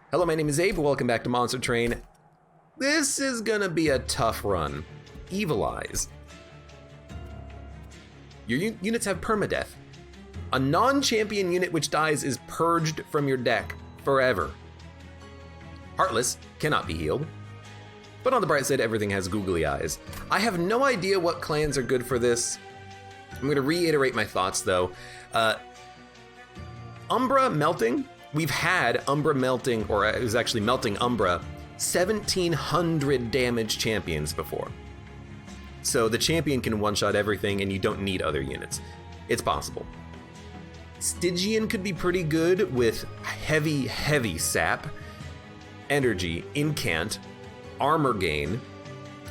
Hello, my name is Abe. Welcome back to Monster Train. This is gonna be a tough run. Evil Eyes. Your units have permadeath. A non-champion unit which dies is purged from your deck forever. Heartless cannot be healed. But on the bright side, everything has googly eyes. I have no idea what clans are good for this. I'm gonna reiterate my thoughts though. Umbra melting. We've had Umbra melting, or it was actually melting Umbra, 1,700 damage champions before. So the champion can one-shot everything and you don't need other units. It's possible. Stygian could be pretty good with heavy sap, energy, incant, armor gain.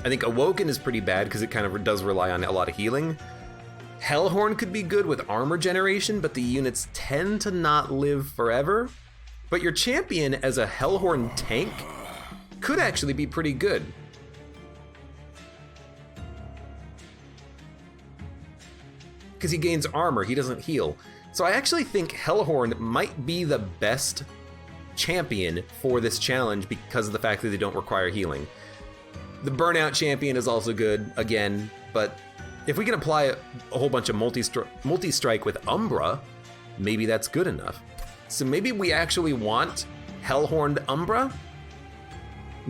I think Awoken is pretty bad because it kind of does rely on a lot of healing. Hellhorn could be good with armor generation, but the units tend to not live forever. But your champion as a Hellhorn tank could actually be pretty good. Because he gains armor, he doesn't heal. So I actually think Hellhorn might be the best champion for this challenge because of the fact that they don't require healing. The Burnout champion is also good, again, but if we can apply a whole bunch of multi-strike with Umbra, maybe that's good enough. So maybe we actually want Hellhorned Umbra.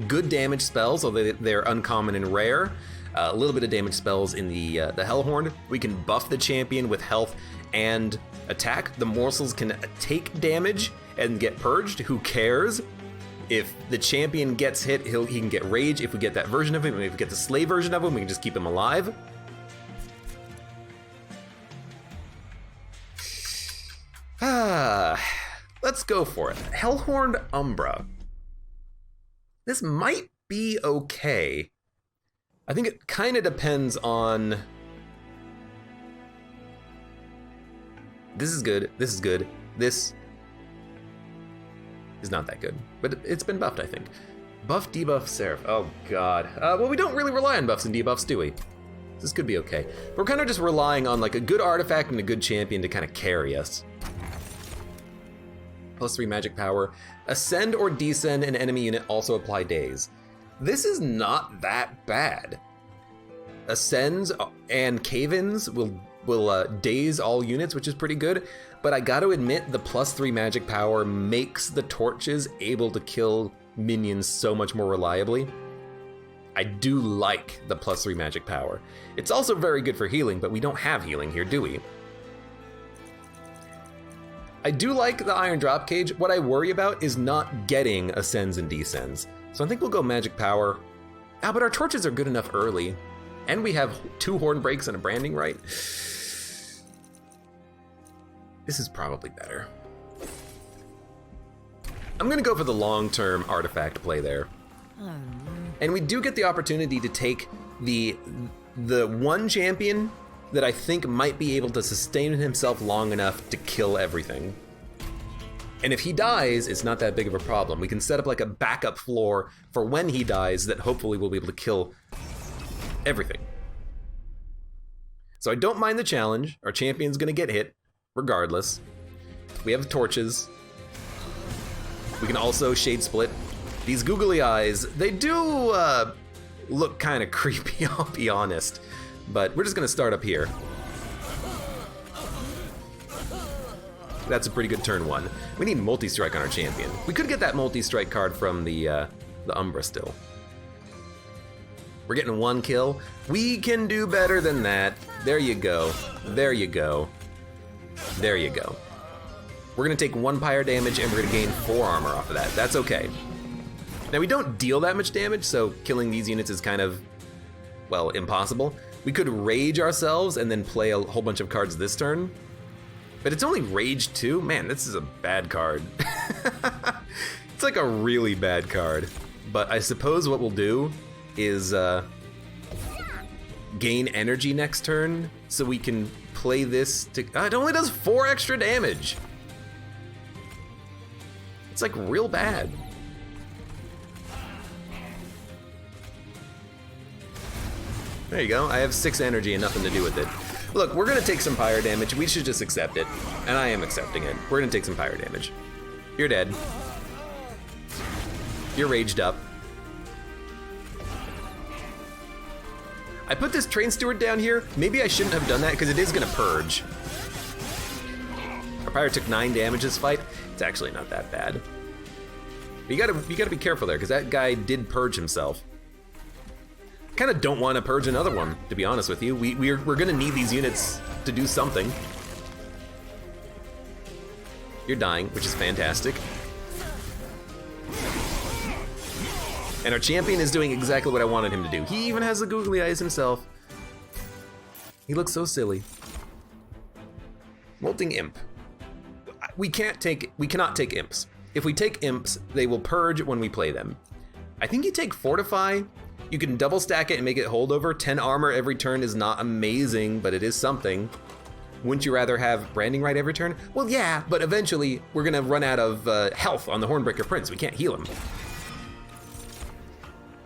Good damage spells, although they're uncommon and rare. A little bit of damage spells in the Hellhorn. We can buff the champion with health and attack. The morsels can take damage and get purged. Who cares? If the champion gets hit, he can get rage. If we get that version of him, if we get the slave version of him, we can just keep him alive. Let's go for it. Hellhorned Umbra. This might be okay. I think it kind of depends on... This is good, this is good, this is not that good. But it's been buffed, I think. Buff, debuff, Seraph. Oh god. Well, we don't really rely on buffs and debuffs, do we? This could be okay. We're kind of just relying on like a good artifact and a good champion to kind of carry us. +3 magic power. Ascend or descend an enemy unit, also apply daze. This is not that bad. Ascends and cave-ins will daze all units, which is pretty good, but I gotta admit the +3 magic power makes the torches able to kill minions so much more reliably. I do like the +3 magic power. It's also very good for healing, but we don't have healing here, do we? I do like the Iron Drop Cage. What I worry about is not getting Ascends and Descends. So I think we'll go Magic Power. But our torches are good enough early. And we have 2 Horn Breaks and a Branding Right. This is probably better. I'm gonna go for the long-term artifact play there. And we do get the opportunity to take the one champion that I think might be able to sustain himself long enough to kill everything. And if he dies, it's not that big of a problem. We can set up like a backup floor for when he dies that hopefully we'll be able to kill everything. So I don't mind the challenge. Our champion's gonna get hit, regardless. We have torches. We can also Shade Split. These googly eyes, they do look kind of creepy, I'll be honest. But we're just gonna start up here. That's a pretty good turn 1. We need multi-strike on our champion. We could get that multi-strike card from the Umbra still. We're getting 1 kill. We can do better than that. There you go. There you go. There you go. We're gonna take 1 pyre damage and we're gonna gain 4 armor off of that. That's okay. Now we don't deal that much damage, so killing these units is kind of, well, impossible. We could rage ourselves and then play a whole bunch of cards this turn. But it's only rage 2? Man, this is a bad card. It's like a really bad card. But I suppose what we'll do is gain energy next turn so we can play this to... it only does 4 extra damage. It's like real bad. There you go, I have 6 energy and nothing to do with it. Look, we're gonna take some pyre damage. We should just accept it. And I am accepting it. We're gonna take some pyre damage. You're dead. You're raged up. I put this train steward down here. Maybe I shouldn't have done that because it is gonna purge. Our pirate took 9 damage this fight. It's actually not that bad. But you gotta be careful there because that guy did purge himself. Kind of don't want to purge another one, to be honest with you. We're gonna need these units to do something. You're dying, which is fantastic. And our champion is doing exactly what I wanted him to do. He even has the googly eyes himself. He looks so silly. Molting Imp. We cannot take imps. If we take imps, they will purge when we play them. I think you take Fortify. You can double stack it and make it holdover. 10 armor every turn is not amazing, but it is something. Wouldn't you rather have Branding Right every turn? Well, yeah, but eventually we're gonna run out of health on the Hornbreaker Prince. We can't heal him.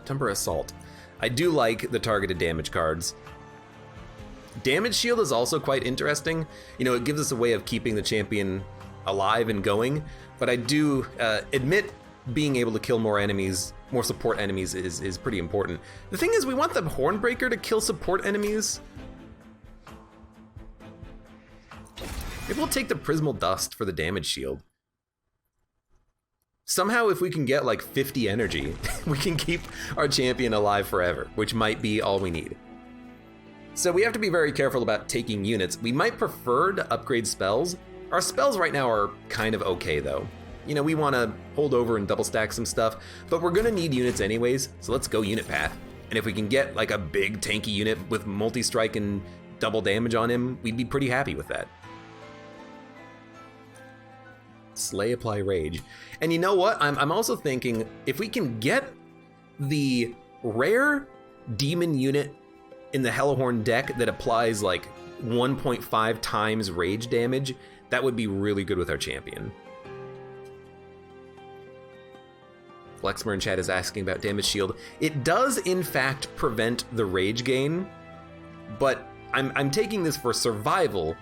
Temper Assault. I do like the targeted damage cards. Damage Shield is also quite interesting. You know, it gives us a way of keeping the champion alive and going, but I do admit being able to kill more enemies, more support enemies is pretty important. The thing is, we want the Hornbreaker to kill support enemies. Maybe we'll take the Prismal Dust for the damage shield. Somehow, if we can get like 50 energy, we can keep our champion alive forever, which might be all we need. So we have to be very careful about taking units. We might prefer to upgrade spells. Our spells right now are kind of okay though. You know, we want to hold over and double stack some stuff, but we're gonna need units anyways, so let's go unit path. And if we can get like a big tanky unit with multi-strike and double damage on him, we'd be pretty happy with that. Slay, apply rage. And you know what? I'm also thinking if we can get the rare demon unit in the Hellhorn deck that applies like 1.5 times rage damage, that would be really good with our champion. Flexmer in chat is asking about damage shield. It does in fact prevent the rage gain, but I'm taking this for survival,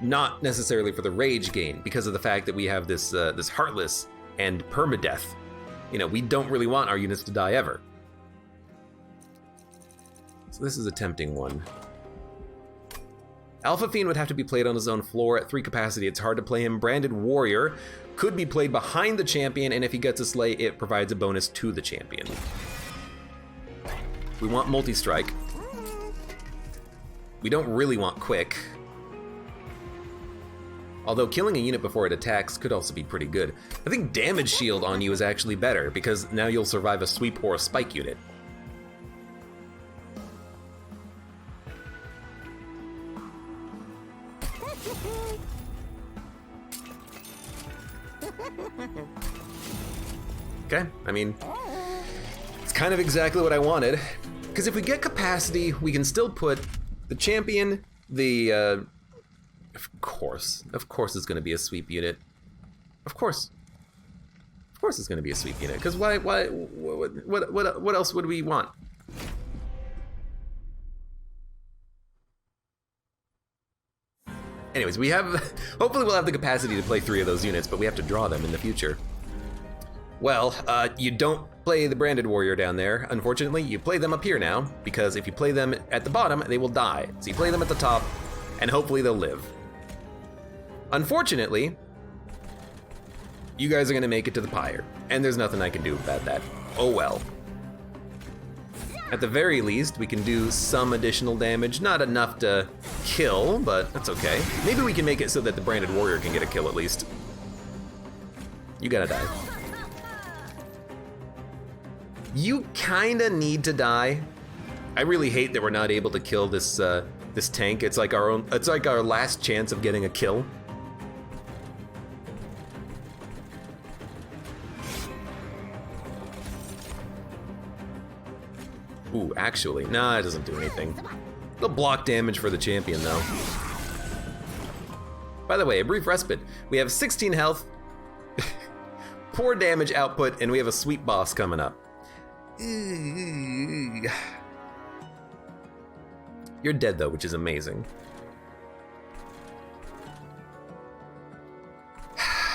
not necessarily for the rage gain, because of the fact that we have this this Heartless and permadeath. You know, we don't really want our units to die ever. So this is a tempting one. Alpha Fiend would have to be played on his own floor at 3 capacity. It's hard to play him. Branded Warrior could be played behind the champion, and if he gets a slay, it provides a bonus to the champion. We want multi-strike. We don't really want quick. Although killing a unit before it attacks could also be pretty good. I think damage shield on you is actually better, because now you'll survive a sweep or a spike unit. Okay, I mean, it's kind of exactly what I wanted. Because if we get capacity, we can still put the champion, the, of course it's gonna be a sweep unit. Of course it's gonna be a sweep unit, because what else would we want? Anyways, we have, hopefully we'll have the capacity to play 3 of those units, but we have to draw them in the future. Well, you don't play the Branded Warrior down there. Unfortunately, you play them up here now, because if you play them at the bottom, they will die. So you play them at the top, and hopefully they'll live. Unfortunately, you guys are gonna make it to the pyre, and there's nothing I can do about that. Oh well. At the very least, we can do some additional damage. Not enough to kill, but that's okay. Maybe we can make it so that the Branded Warrior can get a kill at least. You gotta die. You kinda need to die. I really hate that we're not able to kill this this tank. It's like our last chance of getting a kill. Ooh, actually, nah, it doesn't do anything. It'll block damage for the champion, though. By the way, a brief respite. We have 16 health, poor damage output, and we have a sweep boss coming up. You're dead, though, which is amazing.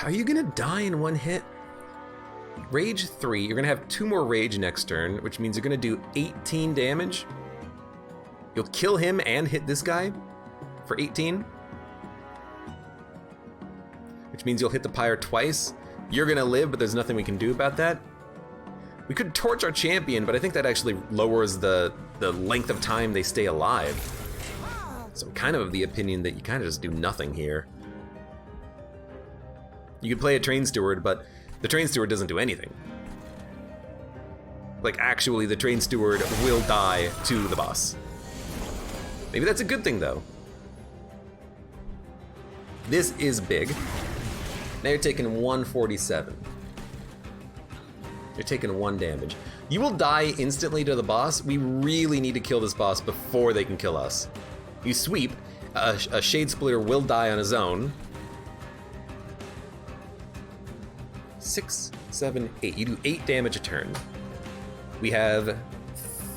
Are you gonna die in one hit? Rage 3, you're gonna have 2 more rage next turn, which means you're gonna do 18 damage. You'll kill him and hit this guy for 18. Which means you'll hit the pyre twice. You're gonna live, but there's nothing we can do about that. We could torch our champion, but I think that actually lowers the length of time they stay alive. So I'm kind of the opinion that you kind of just do nothing here. You could play a train steward, but the train steward doesn't do anything. Like, actually, the train steward will die to the boss. Maybe that's a good thing, though. This is big. Now you're taking 147. You're taking 1 damage. You will die instantly to the boss. We really need to kill this boss before they can kill us. You sweep, a Shade Splitter will die on his own. 6, 7, 8. You do 8 damage a turn. We have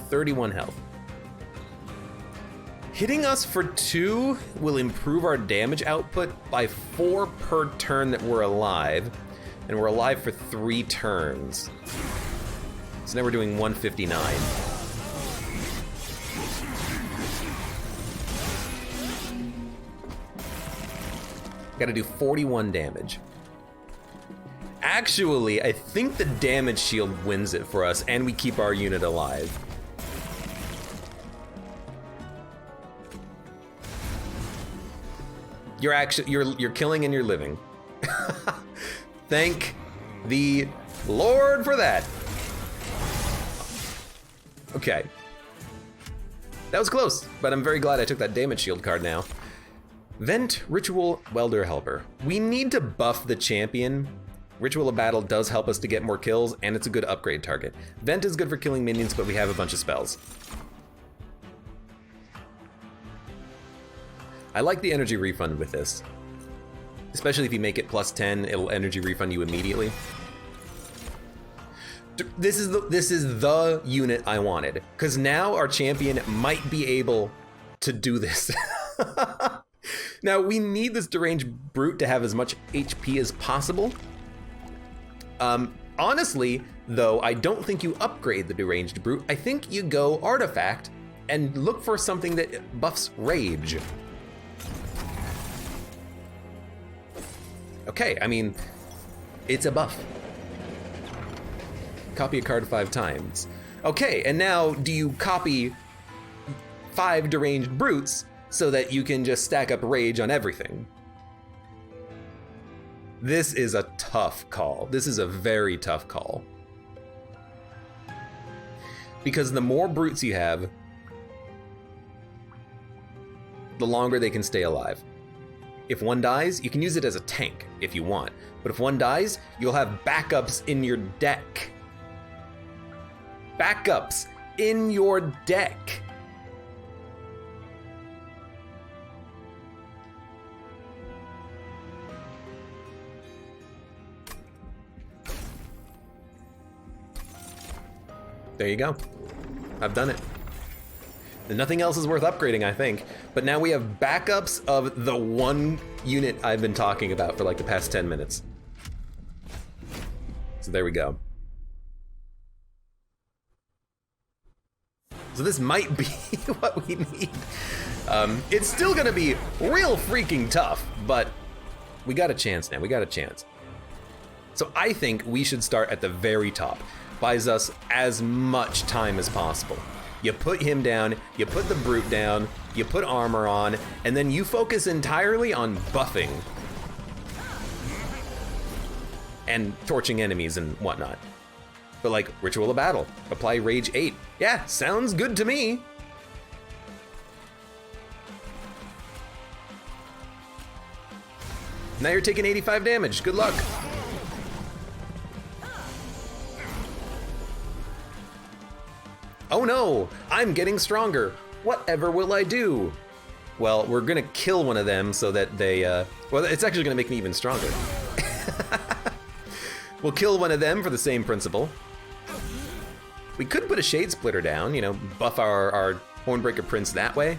31 health. Hitting us for 2 will improve our damage output by 4 per turn that we're alive, and we're alive for 3 turns. So now we're doing 159. Gotta do 41 damage. Actually, I think the damage shield wins it for us, and we keep our unit alive. You're killing and you're living. Thank the Lord for that. Okay. That was close, but I'm very glad I took that damage shield card now. Vent, Ritual, Welder, Helper. We need to buff the champion. Ritual of Battle does help us to get more kills, and it's a good upgrade target. Vent is good for killing minions, but we have a bunch of spells. I like the energy refund with this. Especially if you make it plus 10, it'll energy refund you immediately. This is the unit I wanted, because now our champion might be able to do this. Now, we need this deranged brute to have as much HP as possible. Honestly, though, I don't think you upgrade the deranged brute. I think you go artifact and look for something that buffs rage. Okay, I mean, it's a buff. Copy a card 5 times. Okay, and now do you copy 5 deranged brutes so that you can just stack up rage on everything? This is a tough call. This is a very tough call. Because the more brutes you have, the longer they can stay alive. If one dies, you can use it as a tank if you want. But if one dies, you'll have backups in your deck. Backups in your deck. There you go. I've done it. And nothing else is worth upgrading, I think. But now we have backups of the one unit I've been talking about for like the past 10 minutes. So there we go. So this might be what we need. It's still gonna be real freaking tough, but we got a chance now, we got a chance. So I think we should start at the very top. Buys us as much time as possible. You put him down, you put the brute down, you put armor on, and then you focus entirely on buffing. And torching enemies and whatnot. But like, Ritual of Battle, apply Rage 8. Yeah, sounds good to me. Now you're taking 85 damage, good luck. Oh no, I'm getting stronger. Whatever will I do? Well, we're gonna kill one of them so that they, well, it's actually gonna make me even stronger. We'll kill one of them for the same principle. We could put a Shade Splitter down, you know, buff our Hornbreaker Prince that way.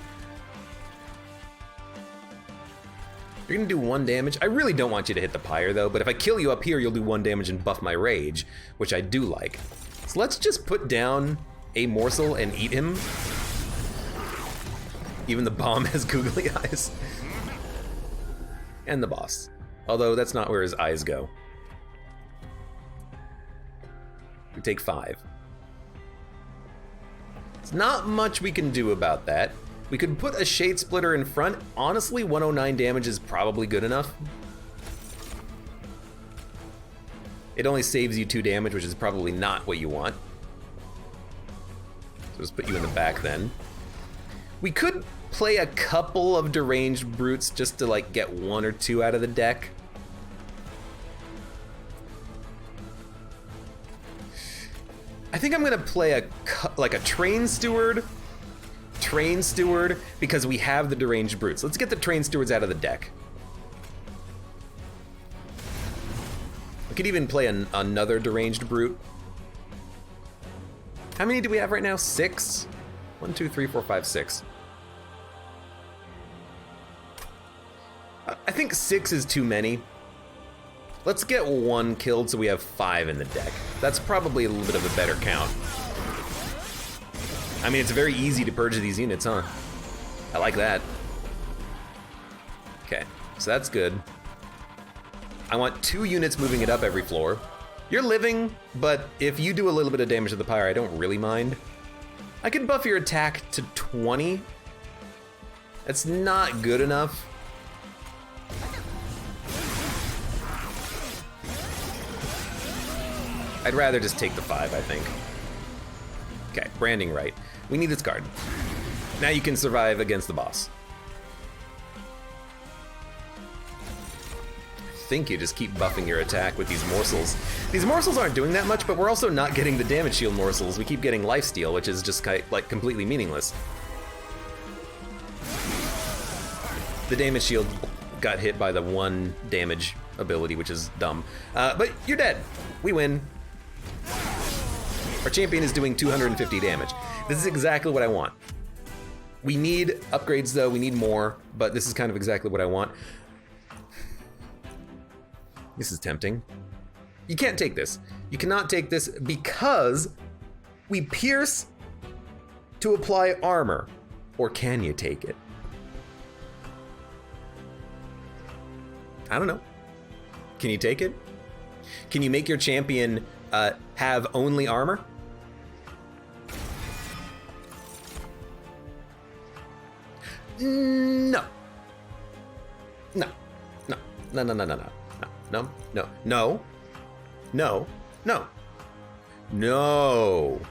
You're gonna do 1 damage. I really don't want you to hit the pyre though, but if I kill you up here, you'll do 1 damage and buff my rage, which I do like. So let's just put down a morsel and eat him. Even the bomb has googly eyes. And the boss. Although that's not where his eyes go. We take 5. It's not much we can do about that. We could put a Shade Splitter in front. Honestly, 109 damage is probably good enough. It only saves you 2 damage, which is probably not what you want. So let's put you in the back then. We could play a couple of deranged brutes just to like get 1 or 2 out of the deck. I think I'm gonna play a train steward, because we have the deranged brutes. Let's get the train stewards out of the deck. We could even play another deranged brute. How many do we have right now? 6? 1, 2, 3, 4, 5, 6. I think 6 is too many. Let's get 1 killed so we have 5 in the deck. That's probably a little bit of a better count. I mean, it's very easy to purge these units, huh? I like that. Okay, so that's good. I want 2 units moving it up every floor. You're living, but if you do a little bit of damage to the pyre, I don't really mind. I can buff your attack to 20. That's not good enough. I'd rather just take the 5, I think. Okay, branding right. We need this card. Now you can survive against the boss. I think you just keep buffing your attack with these morsels. These morsels aren't doing that much, but we're also not getting the damage shield morsels. We keep getting lifesteal, which is just like completely meaningless. The damage shield got hit by the 1 damage ability, which is dumb. But you're dead. We win. Our champion is doing 250 damage. This is exactly what I want. We need upgrades though, we need more, but this is kind of exactly what I want. This is tempting. You can't take this. You cannot take this because we pierce to apply armor. Or can you take it? I don't know. Can you take it? Can you make your champion have only armor? No. No. No. No, no, no, no, no. No, no, no. No. No. No.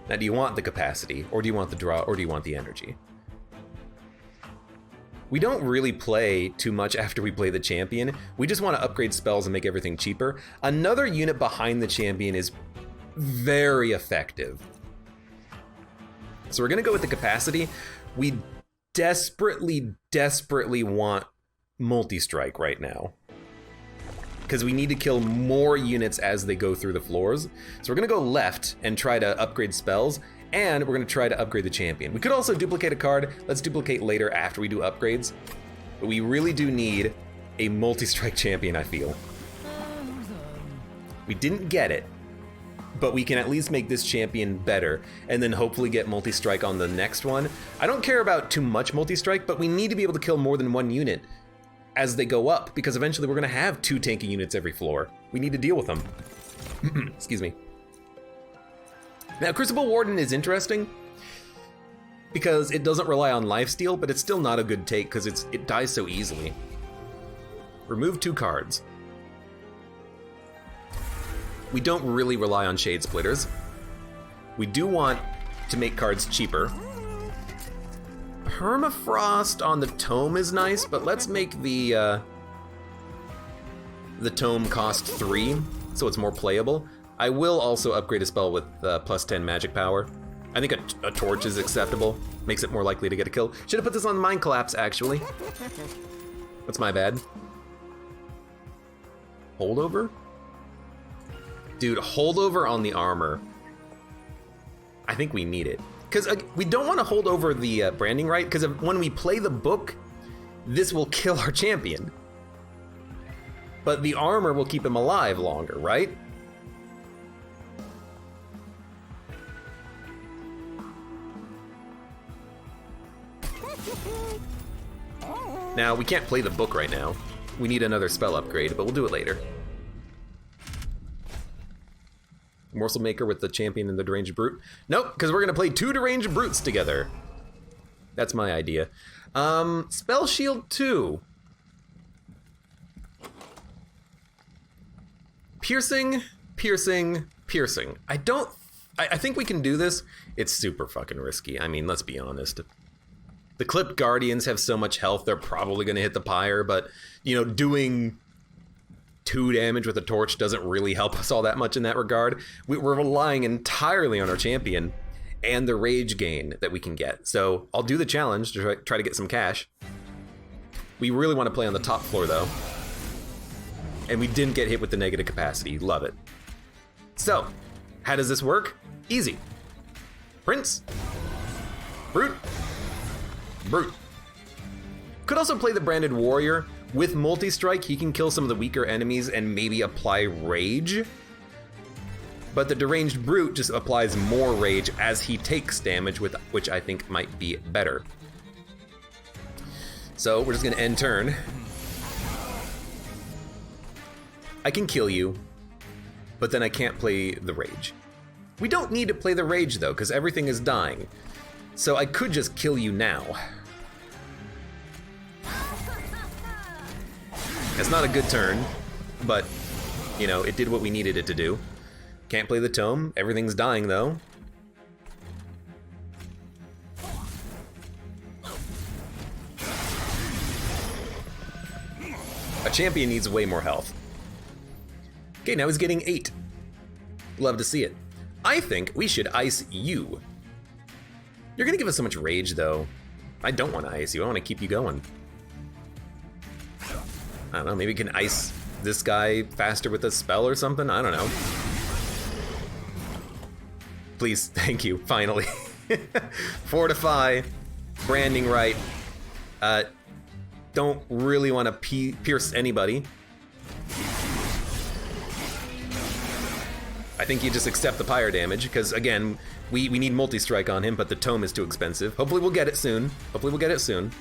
Now, do you want the capacity, or do you want the draw, or do you want the energy? We don't really play too much after we play the champion. We just want to upgrade spells and make everything cheaper. Another unit behind the champion is very effective. So we're gonna go with the capacity. We desperately, desperately want multi-strike right now, because we need to kill more units as they go through the floors. So we're gonna go left and try to upgrade spells, and we're gonna try to upgrade the champion. We could also duplicate a card. Let's duplicate later after we do upgrades. But we really do need a multi-strike champion, I feel. We didn't get it, but we can at least make this champion better, and then hopefully get multi-strike on the next one. I don't care about too much multi-strike, but we need to be able to kill more than 1 unit as they go up, because eventually we're gonna have 2 tanky units every floor. We need to deal with them. Excuse me. Now, Crucible Warden is interesting because it doesn't rely on lifesteal, but it's still not a good take because it dies so easily. Remove 2 cards. We don't really rely on Shade Splitters. We do want to make cards cheaper. Permafrost on the Tome is nice, but let's make the Tome cost 3, so it's more playable. I will also upgrade a spell with plus 10 magic power. I think a torch is acceptable. Makes it more likely to get a kill. Should have put this on Mind Collapse, actually. That's my bad. Holdover? Dude, holdover on the armor. I think we need it. because we don't want to hold over the branding right, because when we play the book, this will kill our champion. But the armor will keep him alive longer, right? Now, we can't play the book right now. We need another spell upgrade, but we'll do it later. Morsel Maker with the champion and the deranged brute. Nope, because we're gonna play 2 deranged brutes together. That's my idea. Spell Shield 2. Piercing, piercing, piercing. I think we can do this. It's super fucking risky. I mean, let's be honest. The clipped guardians have so much health, they're probably gonna hit the pyre, but, you know, doing 2 damage with a torch doesn't really help us all that much in that regard. We're relying entirely on our champion and the rage gain that we can get. So I'll do the challenge to try to get some cash. We really want to play on the top floor though. And we didn't get hit with the negative capacity. Love it. So, how does this work? Easy. Prince. Brute. Brute. Could also play the branded warrior. With multi-strike, he can kill some of the weaker enemies and maybe apply rage. But the deranged brute just applies more rage as he takes damage, which I think might be better. So we're just gonna end turn. I can kill you, but then I can't play the rage. We don't need to play the rage though, because everything is dying. So I could just kill you now. It's not a good turn, but, you know, it did what we needed it to do. Can't play the tome. Everything's dying, though. A champion needs way more health. Okay, now he's getting 8. Love to see it. I think we should ice you. You're gonna give us so much rage, though. I don't want to ice you. I want to keep you going. I don't know, maybe we can ice this guy faster with a spell or something? I don't know. Please, thank you, finally. Fortify, branding right. Don't really want to pierce anybody. I think you just accept the pyre damage, because again, we need multi-strike on him, but the tome is too expensive. Hopefully we'll get it soon. Hopefully we'll get it soon.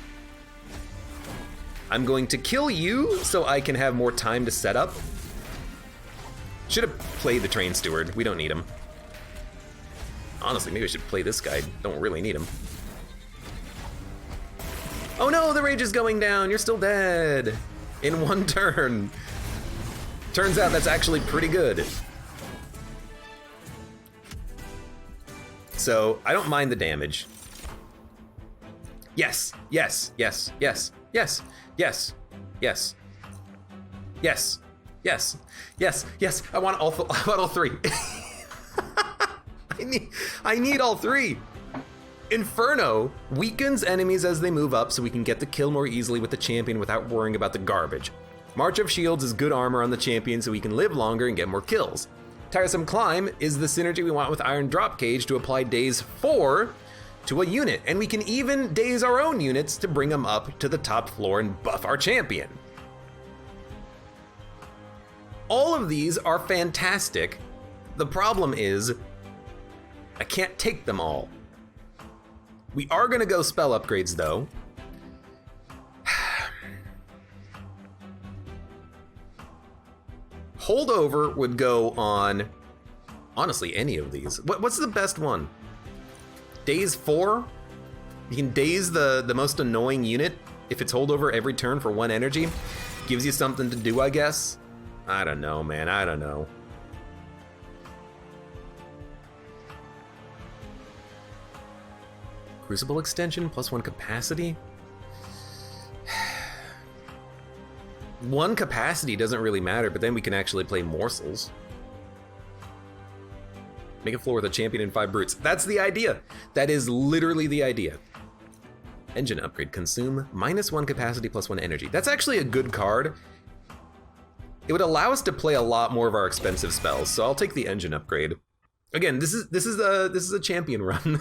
I'm going to kill you so I can have more time to set up. Should have played the train steward. We don't need him. Honestly, maybe I should play this guy. Don't really need him. Oh no, the rage is going down. You're still dead. In 1 turn. Turns out that's actually pretty good. So, I don't mind the damage. Yes, yes, yes, yes, yes. Yes, yes, yes, yes, yes, yes. I want all 3. I need all 3. Inferno weakens enemies as they move up, so we can get the kill more easily with the champion without worrying about the garbage. March of Shields is good armor on the champion, so we can live longer and get more kills. Tiresome Climb is the synergy we want with Iron Drop Cage to apply daze 4 to a unit, and we can even daze our own units to bring them up to the top floor and buff our champion. All of these are fantastic. The problem is, I can't take them all. We are gonna go spell upgrades though. Holdover would go on, honestly, any of these. What's the best one? Daze 4? You can daze the most annoying unit if it's holdover every turn for 1 energy. Gives you something to do, I guess. I don't know, man, I don't know. Crucible extension plus 1 capacity? 1 capacity doesn't really matter, but then we can actually play morsels. Make a floor with a champion and 5 brutes. That's the idea. That is literally the idea. Engine upgrade. Consume -1 capacity plus 1 energy. That's actually a good card. It would allow us to play a lot more of our expensive spells, so I'll take the engine upgrade. Again, this is a champion run.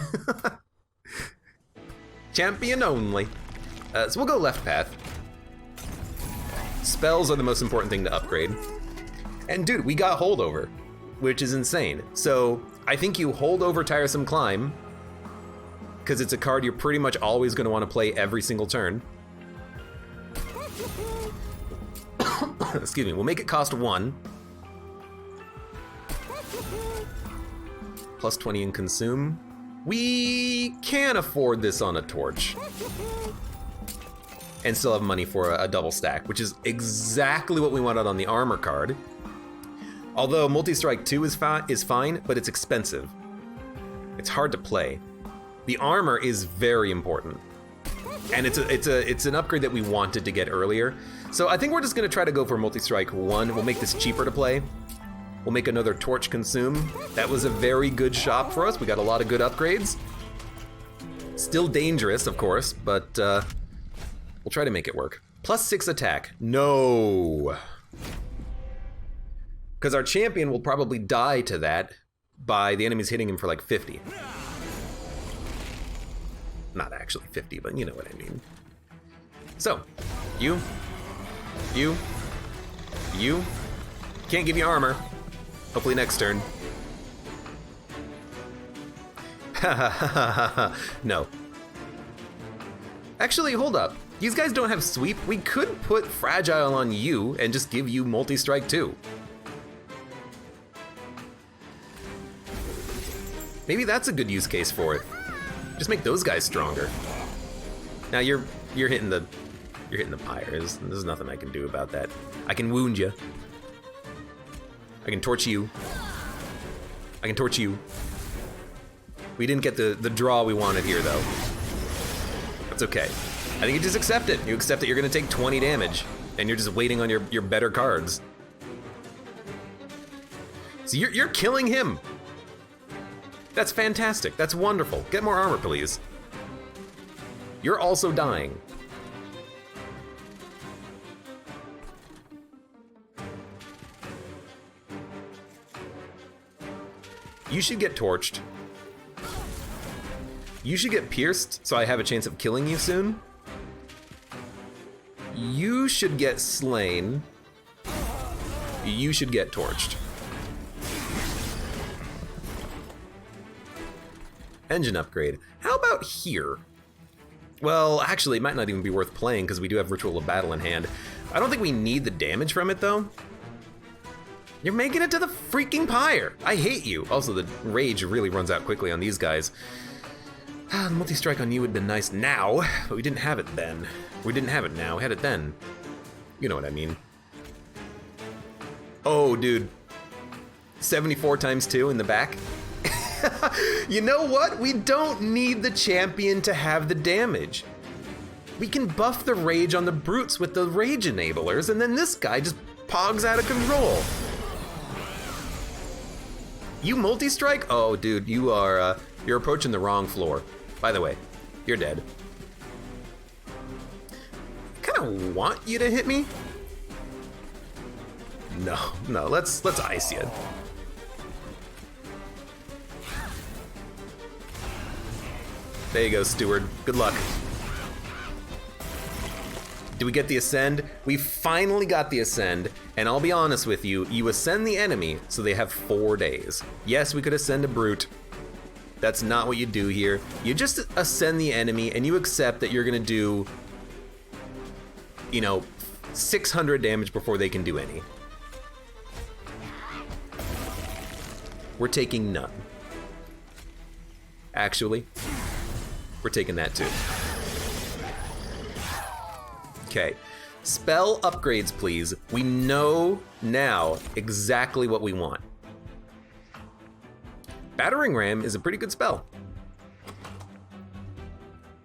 Champion only. So we'll go left path. Spells are the most important thing to upgrade. And dude, we got holdover, which is insane. So I think you hold over Tiresome Climb, because it's a card you're pretty much always going to want to play every single turn. Excuse me, we'll make it cost 1. Plus 20 in consume. We can afford this on a torch. And still have money for a double stack, which is exactly what we wanted on the armor card. Although Multi-Strike 2 is fine, but it's expensive. It's hard to play. The armor is very important. And it's an upgrade that we wanted to get earlier. So I think we're just gonna try to go for Multi-Strike 1. We'll make this cheaper to play. We'll make another torch consume. That was a very good shop for us. We got a lot of good upgrades. Still dangerous, of course, but we'll try to make it work. Plus 6 attack. No. Because our champion will probably die to that by the enemies hitting him for like 50. Not actually 50, but you know what I mean. So, you. Can't give you armor. Hopefully next turn. No. Actually, hold up. These guys don't have sweep. We could put fragile on you and just give you multi-strike too. Maybe that's a good use case for it. Just make those guys stronger. Now you're hitting the pyres. There's nothing I can do about that. I can wound you. I can torch you. I can torch you. We didn't get the draw we wanted here though. That's okay. I think you just accept it. You accept that you're gonna take 20 damage and you're just waiting on your better cards. So you're killing him. That's fantastic. That's wonderful. Get more armor, please. You're also dying. You should get torched. You should get pierced, so I have a chance of killing you soon. You should get slain. You should get torched. Engine upgrade. How about here? Well, actually, it might not even be worth playing because we do have Ritual of Battle in hand. I don't think we need the damage from it, though. You're making it to the freaking pyre. I hate you. Also, the rage really runs out quickly on these guys. The multi-strike on you would have been nice now, but we didn't have it then. We didn't have it now, we had it then. You know what I mean. Oh, dude. 74 times 2 in the back. You know what? We don't need the champion to have the damage. We can buff the rage on the brutes with the rage enablers, and then this guy just pogs out of control. You multi-strike? Oh, dude, you're approaching the wrong floor. By the way, you're dead. I kind of want you to hit me. No, let's ice you. There you go, Steward. Good luck. Do we get the ascend? We finally got the ascend, and I'll be honest with you, you ascend the enemy, so they have 4 days. Yes, we could ascend a brute. That's not what you do here. You just ascend the enemy, and you accept that you're gonna do, 600 damage before they can do any. We're taking none. Actually, we're taking that too. Okay, spell upgrades, please. We know now exactly what we want. Battering Ram is a pretty good spell.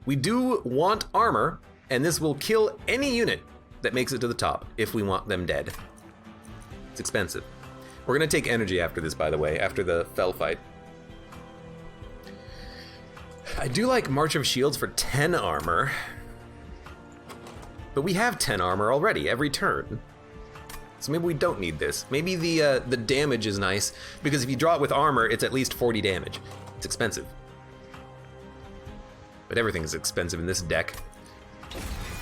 We do want armor, and this will kill any unit that makes it to the top if we want them dead. It's expensive. We're gonna take energy after this, by the way, after the fell fight. I do like March of Shields for 10 armor, but we have 10 armor already every turn. So maybe we don't need this. Maybe the damage is nice, because if you draw it with armor, it's at least 40 damage. It's expensive. But everything is expensive in this deck.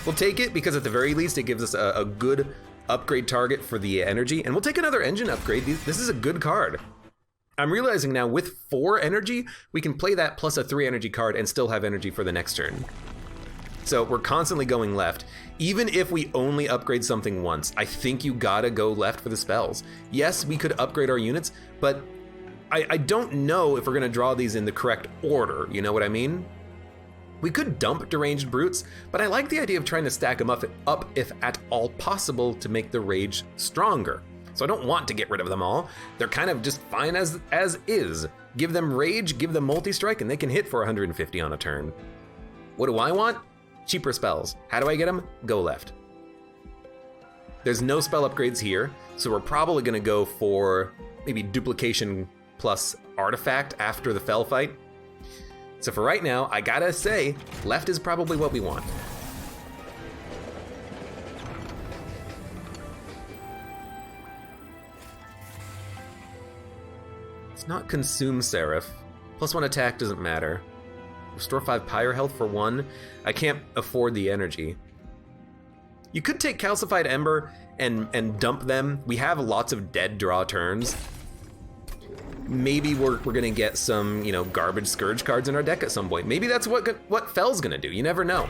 We'll take it because at the very least it gives us a good upgrade target for the energy, and we'll take another engine upgrade. This is a good card. I'm realizing now with 4 energy, we can play that plus a 3 energy card and still have energy for the next turn. So we're constantly going left. Even if we only upgrade something once, I think you gotta go left for the spells. Yes, we could upgrade our units, but I don't know if we're gonna draw these in the correct order, you know what I mean? We could dump deranged brutes, but I like the idea of trying to stack them up if at all possible to make the rage stronger. So I don't want to get rid of them all. They're kind of just fine as is. Give them rage, give them multi-strike, and they can hit for 150 on a turn. What do I want? Cheaper spells. How do I get them? Go left. There's no spell upgrades here, so we're probably gonna go for maybe duplication plus artifact after the fell fight. So for right now, I gotta say, left is probably what we want. It's not Consume Seraph. +1 attack doesn't matter. Restore 5 Pyre health for 1. I can't afford the energy. You could take Calcified Ember and dump them. We have lots of dead draw turns. Maybe we're gonna get some, you know, garbage Scourge cards in our deck at some point. Maybe that's what Fell's gonna do. You never know.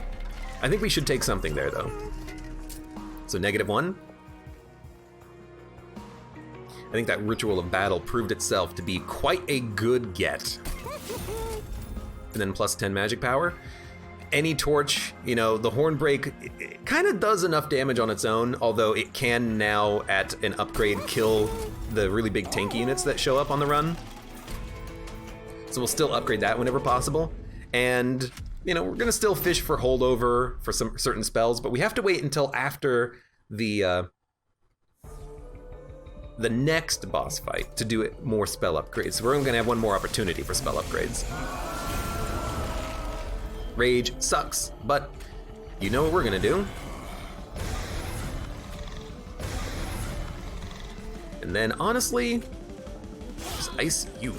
I think we should take something there though. So -1. I think that Ritual of Battle proved itself to be quite a good get. And then +10 magic power. Any torch, you know, the Hornbreak, it kind of does enough damage on its own, although it can now, at an upgrade, kill the really big tanky units that show up on the run. So we'll still upgrade that whenever possible. And, you know, we're gonna still fish for holdover for some certain spells, but we have to wait until after the next boss fight to do it more spell upgrades. So we're only gonna have one more opportunity for spell upgrades. Rage sucks, but you know what we're gonna do. And then honestly, just ice you.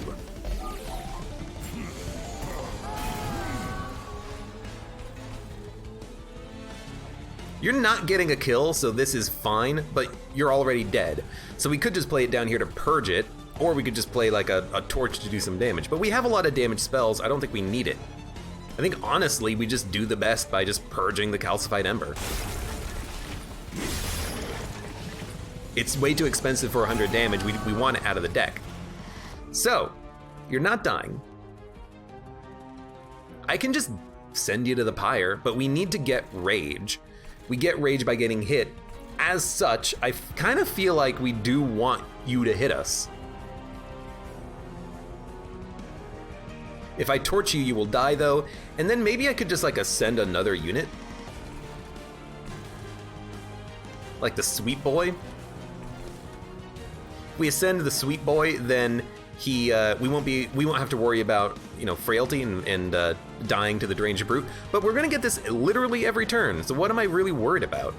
You're not getting a kill, so this is fine, but you're already dead. So we could just play it down here to purge it, or we could just play like a torch to do some damage. But we have a lot of damage spells, I don't think we need it. I think honestly, we just do the best by just purging the Calcified Ember. It's way too expensive for 100 damage, we want it out of the deck. So, you're not dying. I can just send you to the pyre, but we need to get rage. We get rage by getting hit. As such, I kind of feel like we do want you to hit us. If I torch you, you will die though, and then maybe I could just like ascend another unit. Like the Sweet Boy. If we ascend the Sweet Boy, then we won't have to worry about, you know, frailty and dying to the deranged brute. But we're gonna get this literally every turn, so what am I really worried about?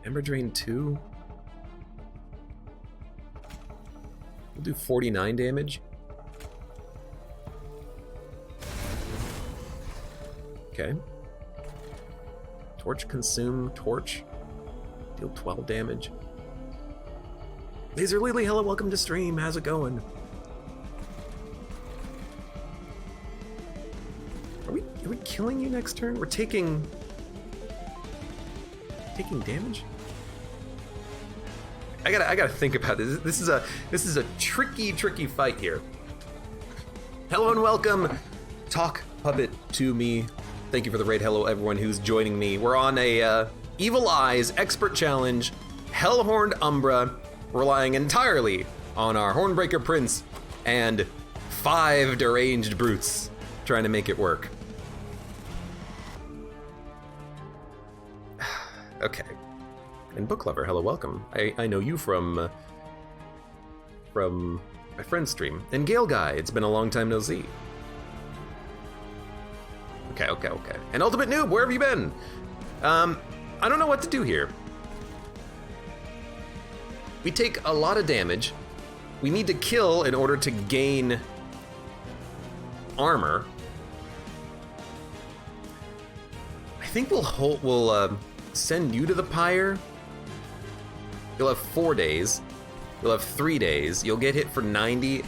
Ember Drain 2? We'll do 49 damage. Okay. Torch Consume, Torch. Deal 12 damage. Laser Lily, hello, welcome to stream. How's it going? Are we killing you next turn? We're taking damage? I gotta think about this. This is a tricky fight here. Hello and welcome. Talk Puppet to me. Thank you for the raid. Hello everyone who's joining me. We're on a Evil Eyes Expert Challenge, Hellhorned Umbra, relying entirely on our Hornbreaker Prince and 5 deranged brutes trying to make it work. Okay. And Book Lover, hello, welcome. I know you from my friend's stream. And Gale Guy, it's been a long time no see. Okay. And Ultimate Noob, where have you been? I don't know what to do here. We take a lot of damage. We need to kill in order to gain armor. I think we'll send you to the pyre. You'll have 4 days. You'll have 3 days. You'll get hit for 90.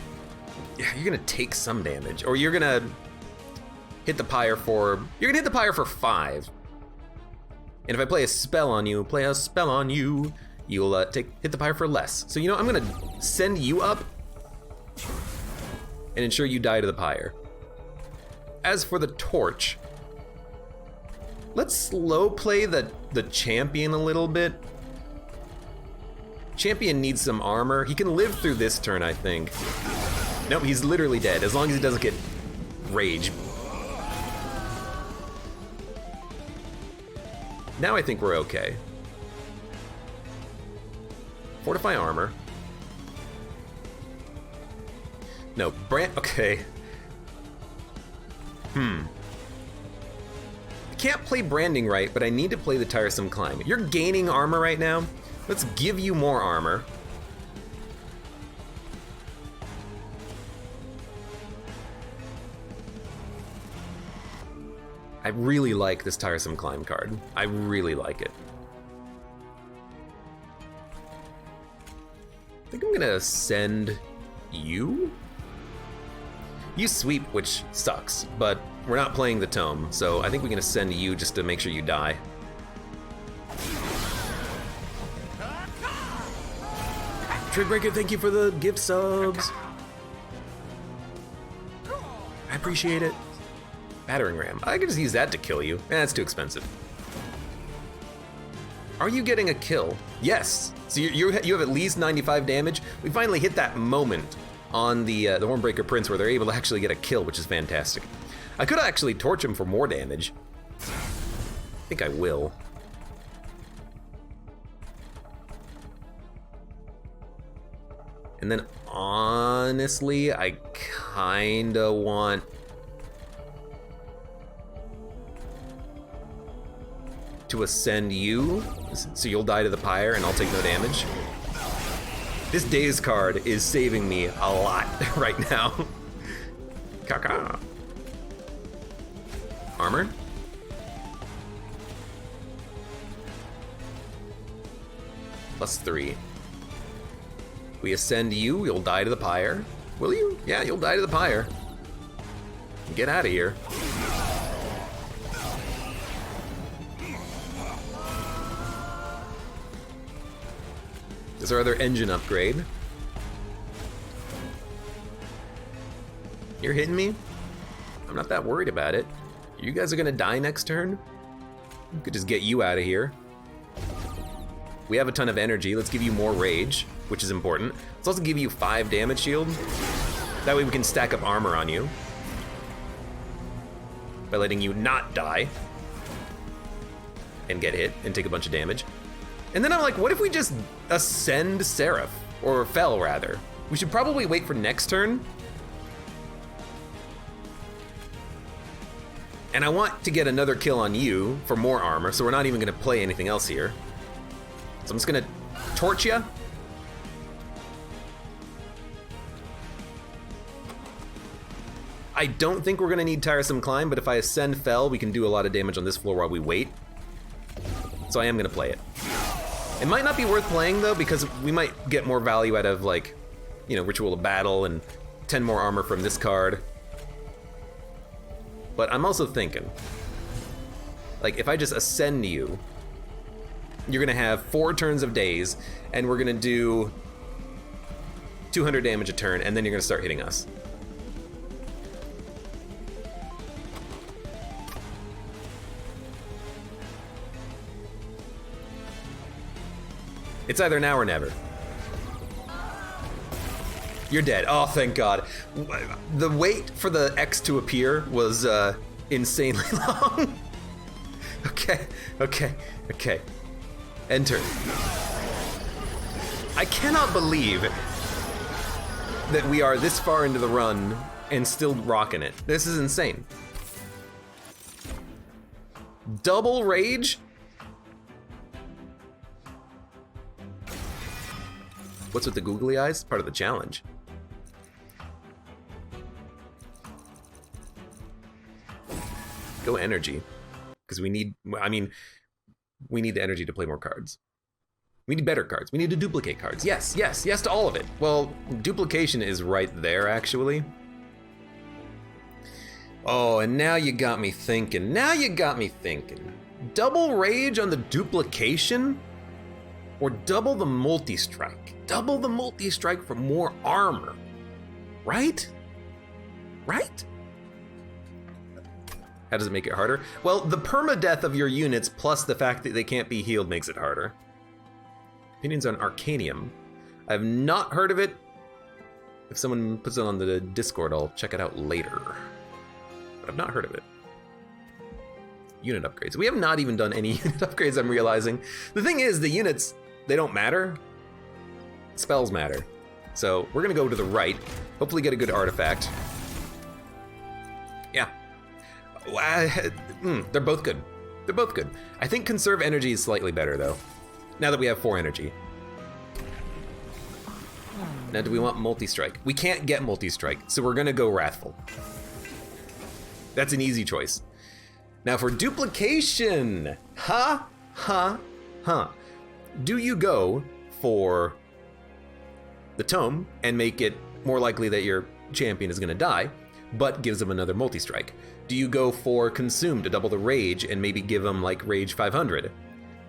You're gonna take some damage, or you're gonna hit the pyre for 5. And if I play a spell on you, you'll hit the pyre for less. So I'm gonna send you up and ensure you die to the pyre. As for the torch, let's slow play the champion a little bit. Champion needs some armor. He can live through this turn, I think. Nope, he's literally dead, as long as he doesn't get rage. Now I think we're okay. Fortify armor. No, okay. I can't play branding right, but I need to play the tiresome climb. You're gaining armor right now. Let's give you more armor. I really like this tiresome climb card. I really like it. I think I'm gonna send you? You sweep, which sucks, but we're not playing the tome, so I think we're gonna send you just to make sure you die. Trickbreaker, thank you for the gift subs. I appreciate it. Battering ram. I could just use that to kill you. That's too expensive. Are you getting a kill? Yes. So you have at least 95 damage. We finally hit that moment on the Hornbreaker Prince where they're able to actually get a kill, which is fantastic. I could actually torch him for more damage. I think I will. And then honestly, I kinda want to ascend you, so you'll die to the pyre and I'll take no damage. This Daze card is saving me a lot right now. Caca. Armor? +3. We ascend you, you'll die to the pyre. Will you? Yeah, you'll die to the pyre. Get out of here. Is our other engine upgrade? You're hitting me? I'm not that worried about it. You guys are gonna die next turn? We could just get you out of here. We have a ton of energy. Let's give you more rage, which is important. Let's also give you 5 damage shield. That way we can stack up armor on you by letting you not die and get hit and take a bunch of damage. And then I'm like, what if we just ascend Seraph? Or Fel, rather. We should probably wait for next turn. And I want to get another kill on you for more armor, so we're not even gonna play anything else here. So I'm just gonna torch you. I don't think we're gonna need Tiresome Climb, but if I ascend Fel, we can do a lot of damage on this floor while we wait. So I am gonna play it. It might not be worth playing though, because we might get more value out of Ritual of Battle and 10 more armor from this card. But I'm also thinking, if I just ascend you, you're gonna have 4 turns of Daze, and we're gonna do 200 damage a turn, and then you're gonna start hitting us. It's either now or never. You're dead. Oh, thank God. The wait for the X to appear was insanely long. Okay. Enter. I cannot believe that we are this far into the run and still rocking it. This is insane. Double rage? What's with the googly eyes? Part of the challenge. Go energy. Because we need, I mean, we need the energy to play more cards. We need better cards. We need to duplicate cards. Yes, yes, yes to all of it. Well, duplication is right there, actually. Oh, and now you got me thinking. Now you got me thinking. Double rage on the duplication? Or double the multi-strike? Double the multi-strike for more armor. Right? Right? How does it make it harder? Well, the permadeath of your units plus the fact that they can't be healed makes it harder. Opinions on Arcanium. I've not heard of it. If someone puts it on the Discord, I'll check it out later. But I've not heard of it. Unit upgrades. We have not even done any unit upgrades, I'm realizing. The thing is, the units, they don't matter. Spells matter. So we're gonna go to the right, hopefully get a good artifact. Yeah. They're both good. They're both good. I think conserve energy is slightly better though. Now that we have 4 energy. Now do we want multi-strike? We can't get multi-strike, so we're gonna go Wrathful. That's an easy choice. Now for duplication, do you go for the tome and make it more likely that your champion is gonna die, but gives them another multi-strike? Do you go for consume to double the rage and maybe give them like rage 500?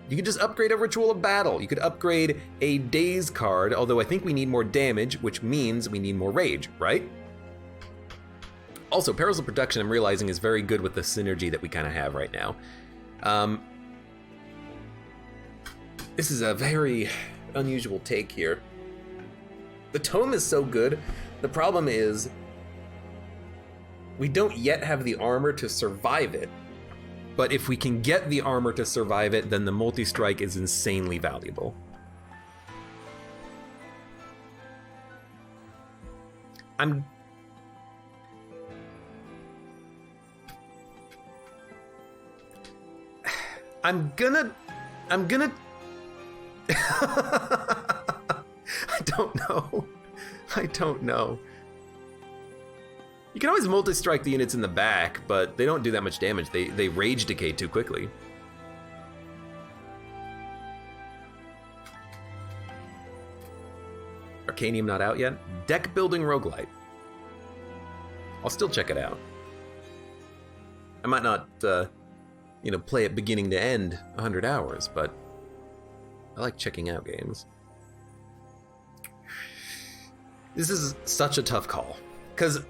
You could just upgrade a Ritual of Battle. You could upgrade a Daze card, although I think we need more damage, which means we need more rage, right? Also, Perils of Protection, I'm realizing, is very good with the synergy that we kind of have right now. This is a very unusual take here. The tome is so good. The problem is we don't yet have the armor to survive it. But if we can get the armor to survive it, then the multi-strike is insanely valuable. I'm gonna I don't know. You can always multi-strike the units in the back, but they don't do that much damage. They rage decay too quickly. Arcanium not out yet? Deck building roguelite. I'll still check it out. I might not, play it beginning to end 100 hours, but I like checking out games. This is such a tough call, because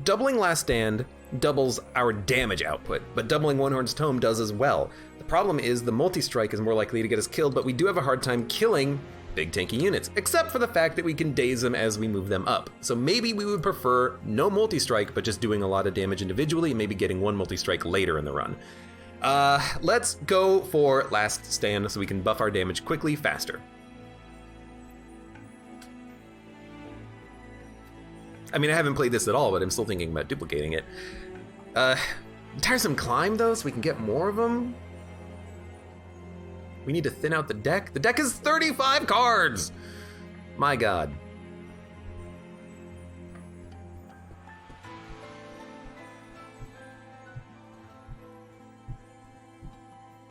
doubling Last Stand doubles our damage output, but doubling One Horn's Tome does as well. The problem is the multi-strike is more likely to get us killed, but we do have a hard time killing big tanky units, except for the fact that we can daze them as we move them up. So maybe we would prefer no multi-strike, but just doing a lot of damage individually, and maybe getting one multi-strike later in the run. Let's go for Last Stand so we can buff our damage quickly, faster. I mean, I haven't played this at all, but I'm still thinking about duplicating it. Tiresome Climb, though, so we can get more of them. We need to thin out the deck. The deck is 35 cards! My God.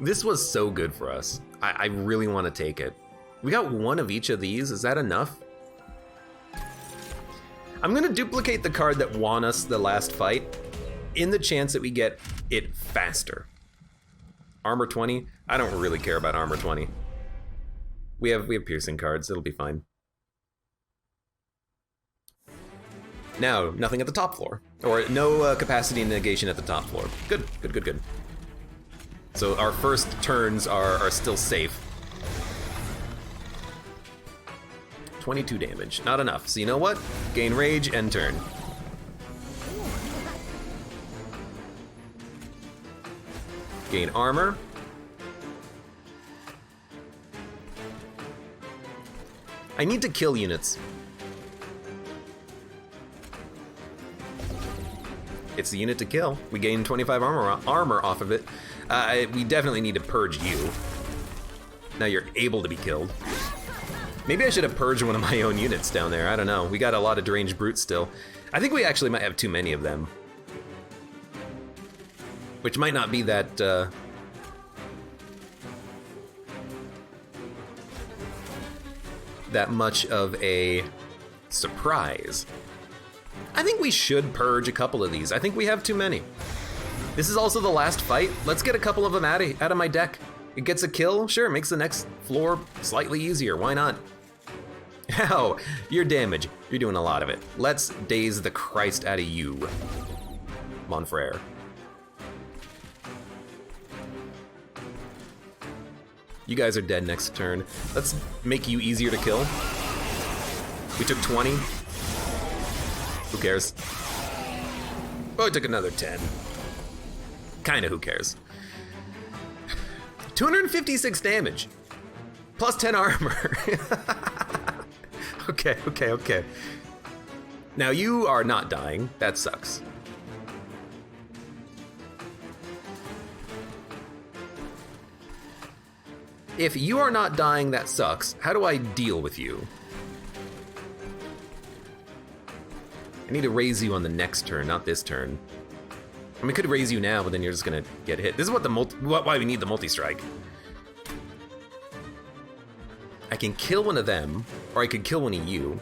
This was so good for us. I really want to take it. We got one of each of these. Is that enough? I'm gonna duplicate the card that won us the last fight in the chance that we get it faster. Armor 20? I don't really care about armor 20. We have piercing cards, it'll be fine. Now, nothing at the top floor. Or no capacity negation at the top floor. Good, good, good, good. So our first turns are still safe. 22 damage, not enough. So you know what? Gain rage, end turn. Gain armor. I need to kill units. It's the unit to kill. We gain 25 armor off of it. We definitely need to purge you. Now you're able to be killed. Maybe I should have purged one of my own units down there. I don't know. We got a lot of deranged brutes still. I think we actually might have too many of them. Which might not be that... that much of a surprise. I think we should purge a couple of these. I think we have too many. This is also the last fight. Let's get a couple of them out of my deck. It gets a kill, sure, it makes the next floor slightly easier. Why not? Ow, your damage. You're doing a lot of it. Let's daze the Christ out of you, mon frere. You guys are dead next turn. Let's make you easier to kill. We took 20. Who cares? Oh, it took another 10. Kinda who cares. 256 damage. Plus 10 armor. Okay. Now you are not dying. That sucks. If you are not dying, that sucks. How do I deal with you? I need to raise you on the next turn, not this turn. I mean, I could raise you now, but then you're just gonna get hit. This is why we need the multi-strike. I can kill one of them, or I could kill one of you.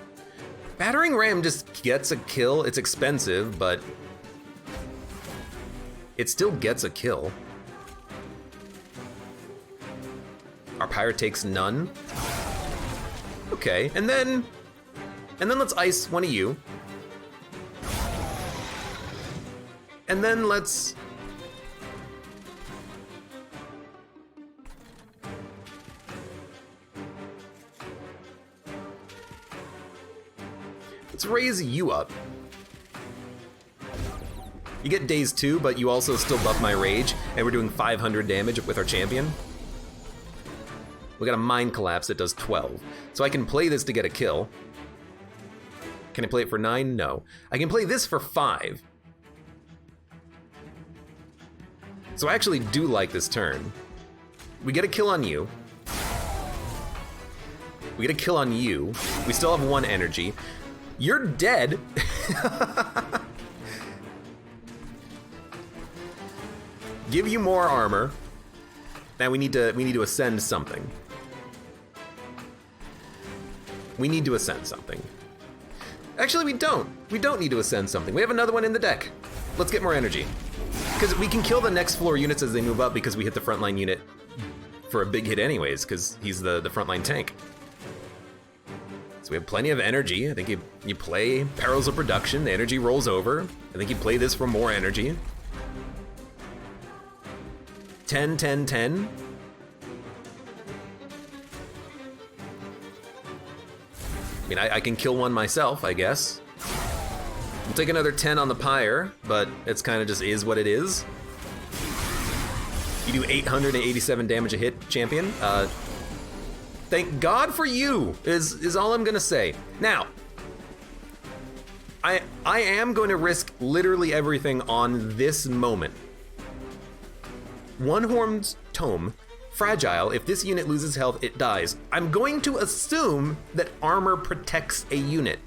Battering ram just gets a kill. It's expensive, but it still gets a kill. Our pirate takes none. Okay, and then let's ice one of you. And then let's... let's raise you up. You get daze too, but you also still buff my rage, and we're doing 500 damage with our champion. We got a mind collapse that does 12. So I can play this to get a kill. Can I play it for 9? No. I can play this for 5. So I actually do like this turn. We get a kill on you. We get a kill on you. We still have 1 energy. You're dead. Give you more armor. Now we need to ascend something. We need to ascend something. Actually, we don't. We don't need to ascend something. We have another one in the deck. Let's get more energy. Because we can kill the next floor units as they move up because we hit the frontline unit for a big hit anyways, because he's the frontline tank. So we have plenty of energy. I think you play Perils of Production, the energy rolls over. I think you play this for more energy. 10, 10, 10. I mean, I can kill one myself, I guess. We'll take another 10 on the pyre, but it's kind of just is what it is. You do 887 damage a hit, champion. Thank God for you, is all I'm gonna say. Now, I am going to risk literally everything on this moment. One-horned tome, fragile. If this unit loses health, it dies. I'm going to assume that armor protects a unit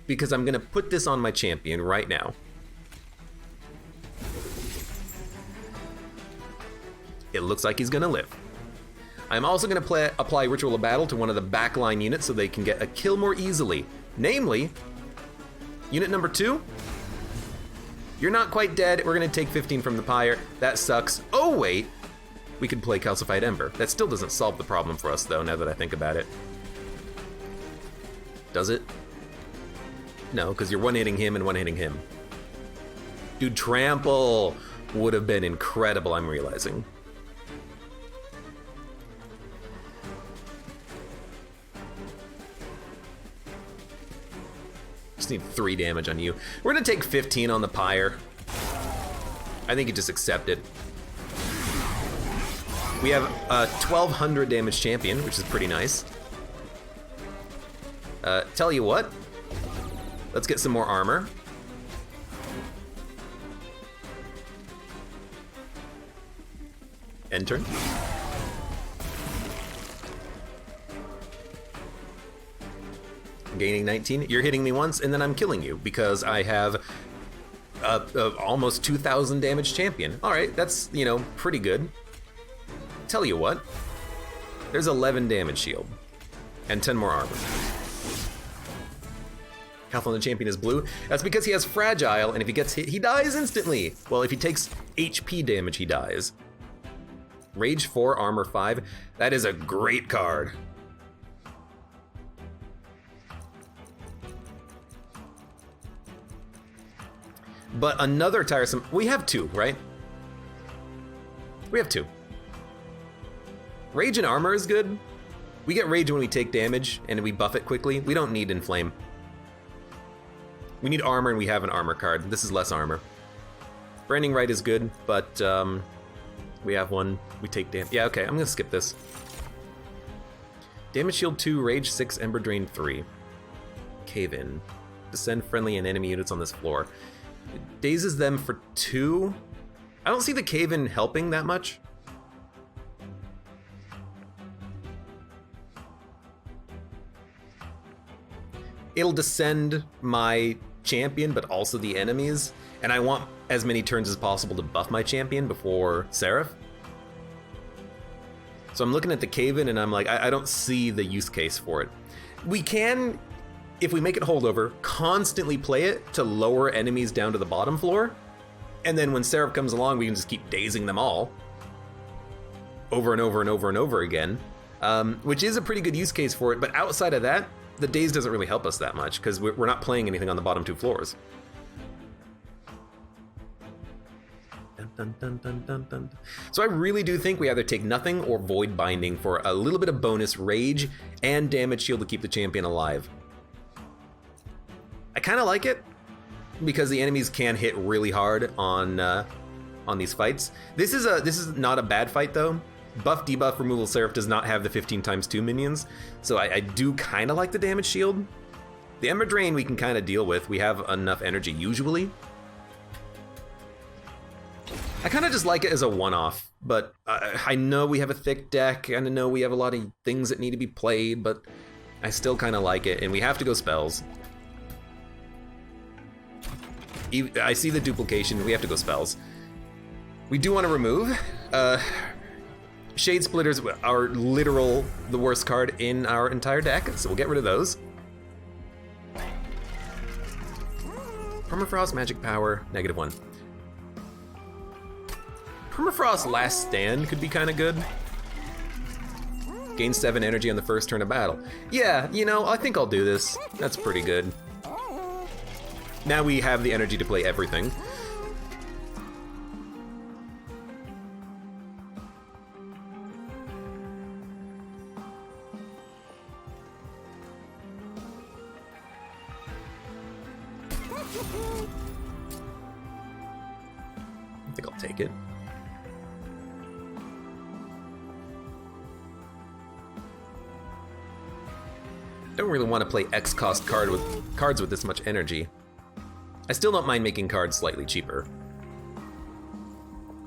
because I'm gonna put this on my champion right now. It looks like he's gonna live. I'm also gonna apply Ritual of Battle to one of the backline units so they can get a kill more easily. Namely, unit number 2. You're not quite dead. We're gonna take 15 from the pyre. That sucks. Oh wait, we could play Calcified Ember. That still doesn't solve the problem for us though, now that I think about it. Does it? No, because you're one-hitting him and one-hitting him. Dude, Trample would have been incredible, I'm realizing. Just need 3 damage on you. We're gonna take 15 on the pyre. I think you just accept it. We have a 1200 damage champion, which is pretty nice. Tell you what, let's get some more armor. End turn. Gaining 19. You're hitting me once, and then I'm killing you because I have almost 2,000 damage champion. All right, that's, you know, pretty good. Tell you what, there's 11 damage shield and 10 more armor. Health on the champion is blue. That's because he has fragile, and if he gets hit, he dies instantly. Well, if he takes HP damage, he dies. Rage 4, armor 5. That is a great card. But another tiresome... We have 2, right? We have 2. Rage and armor is good. We get rage when we take damage, and we buff it quickly. We don't need inflame. We need armor, and we have an armor card. This is less armor. Branding right is good, but we have one. We take damage. Yeah, okay, I'm gonna skip this. Damage shield 2, rage 6, ember drain 3. Cave in. Descend friendly and enemy units on this floor. It dazes them for 2. I don't see the cave in helping that much. It'll descend my champion, but also the enemies, and I want as many turns as possible to buff my champion before Seraph. So I'm looking at the cave-in, and I'm like, I don't see the use case for it. We can, if we make it holdover, constantly play it to lower enemies down to the bottom floor, and then when Seraph comes along, we can just keep dazing them all over and over and over and over again, which is a pretty good use case for it, but outside of that, the daze doesn't really help us that much because we're not playing anything on the bottom 2 floors. Dun, dun, dun, dun, dun, dun. So I really do think we either take nothing or void binding for a little bit of bonus rage and damage shield to keep the champion alive. I kind of like it because the enemies can hit really hard on these fights. This is not a bad fight though. Buff debuff removal Seraph does not have the 15 times 2 minions, so I do kind of like the damage shield. The Ember Drain we can kind of deal with. We have enough energy usually. I kind of just like it as a one-off, but I know we have a thick deck, and I know we have a lot of things that need to be played, but I still kind of like it, and we have to go spells. I see the duplication, we have to go spells. We do want to remove. Shade Splitters are the worst card in our entire deck, so we'll get rid of those. Permafrost, Magic Power, -1. Permafrost Last Stand could be kind of good. Gain 7 energy on the first turn of battle. Yeah, you know, I think I'll do this. That's pretty good. Now we have the energy to play everything. I think I'll take it. Don't really want to play X-cost cards with this much energy. I still don't mind making cards slightly cheaper.